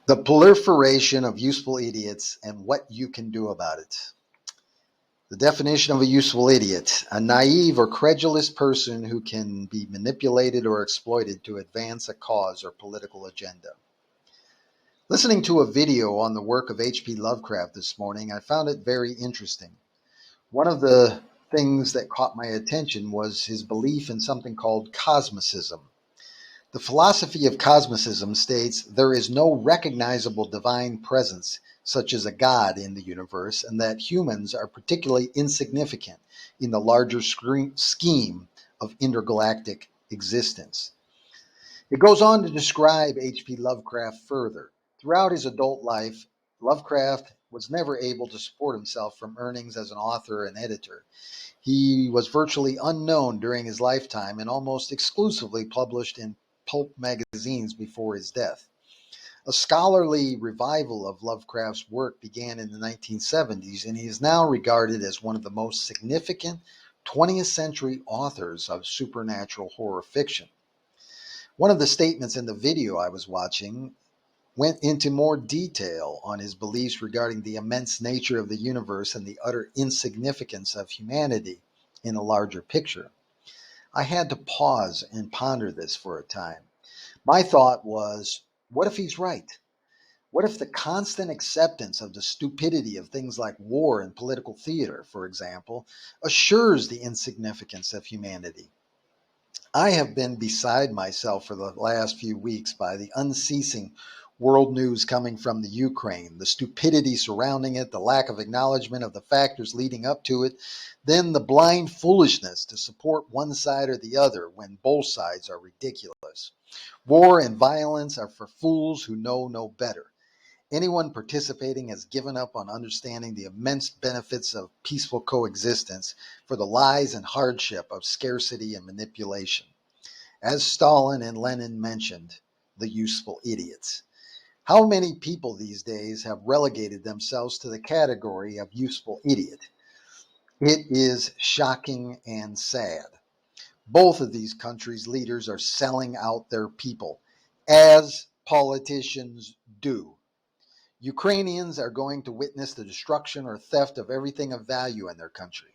The proliferation of useful idiots and what you can do about it. The definition of a useful idiot: a naive or credulous person who can be manipulated or exploited to advance a cause or political agenda. Listening to a video on the work of H.P. Lovecraft this morning, I found it very interesting. One of the things that caught my attention was his belief in something called cosmicism. The philosophy of cosmicism states there is no recognizable divine presence, such as a god, in the universe, and that humans are particularly insignificant in the larger scheme of intergalactic existence. It goes on to describe H.P. Lovecraft further. Throughout his adult life, Lovecraft was never able to support himself from earnings as an author and editor. He was virtually unknown during his lifetime and almost exclusively published in pulp magazines before his death. A scholarly revival of Lovecraft's work began in the 1970s, and he is now regarded as one of the most significant 20th century authors of supernatural horror fiction. One of the statements in the video I was watching went into more detail on his beliefs regarding the immense nature of the universe and the utter insignificance of humanity in a larger picture. I had to pause and ponder this for a time. My thought was, what if he's right? What if the constant acceptance of the stupidity of things like war and political theater, for example, assures the insignificance of humanity? I have been beside myself for the last few weeks by the unceasing world news coming from the Ukraine, the stupidity surrounding it, the lack of acknowledgement of the factors leading up to it, then the blind foolishness to support one side or the other when both sides are ridiculous. War and violence are for fools who know no better. Anyone participating has given up on understanding the immense benefits of peaceful coexistence for the lies and hardship of scarcity and manipulation. As Stalin and Lenin mentioned, the useful idiots. How many people these days have relegated themselves to the category of useful idiot? It is shocking and sad. Both of these countries' leaders are selling out their people, as politicians do. Ukrainians are going to witness the destruction or theft of everything of value in their country.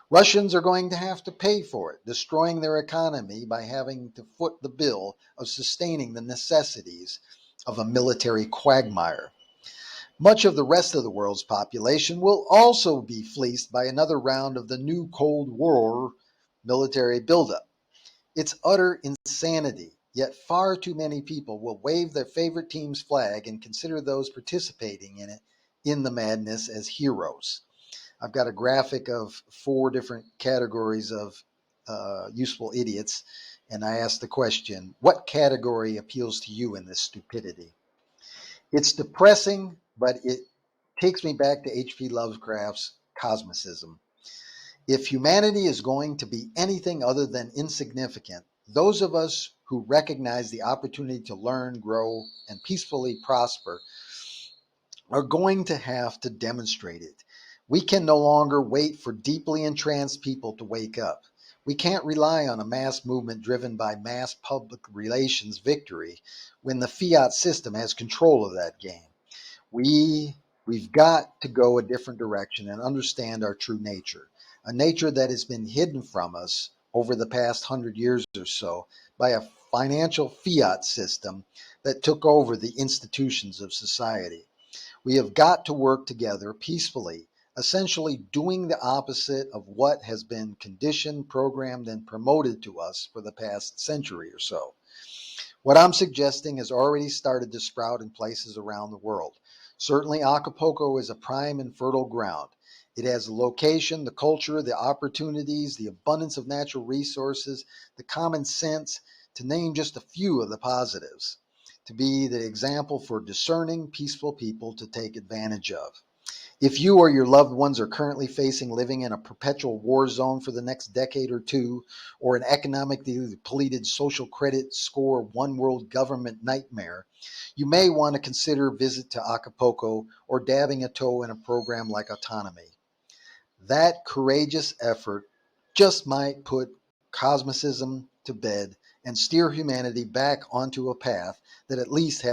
Russians are going to have to pay for it, destroying their economy by having to foot the bill of sustaining the necessities of a military quagmire. Much of the rest of the world's population will also be fleeced by another round of the new Cold War military buildup. It's utter insanity, yet far too many people will wave their favorite team's flag and consider those participating in it in the madness as heroes. I've got a graphic of 4 different categories of useful idiots, and I asked the question, what category appeals to you in this stupidity? It's depressing, but it takes me back to H.P. Lovecraft's cosmicism. If humanity is going to be anything other than insignificant, those of us who recognize the opportunity to learn, grow, and peacefully prosper are going to have to demonstrate it. We can no longer wait for deeply entranced people to wake up. We can't rely on a mass movement driven by mass public relations victory when the fiat system has control of that game. We've got to go a different direction and understand our true nature, a nature that has been hidden from us over the past 100 years or so by a financial fiat system that took over the institutions of society. We have got to work together peacefully, essentially doing the opposite of what has been conditioned, programmed, and promoted to us for the past century or so. What I'm suggesting has already started to sprout in places around the world. Certainly, Acapulco is a prime and fertile ground. It has the location, the culture, the opportunities, the abundance of natural resources, the common sense, to name just a few of the positives, to be the example for discerning, peaceful people to take advantage of. If you or your loved ones are currently facing living in a perpetual war zone for the next decade or two, or an economically depleted social credit score one world government nightmare, you may want to consider a visit to Acapulco or dabbing a toe in a program like Autonomy. That courageous effort just might put cosmicism to bed and steer humanity back onto a path that at least has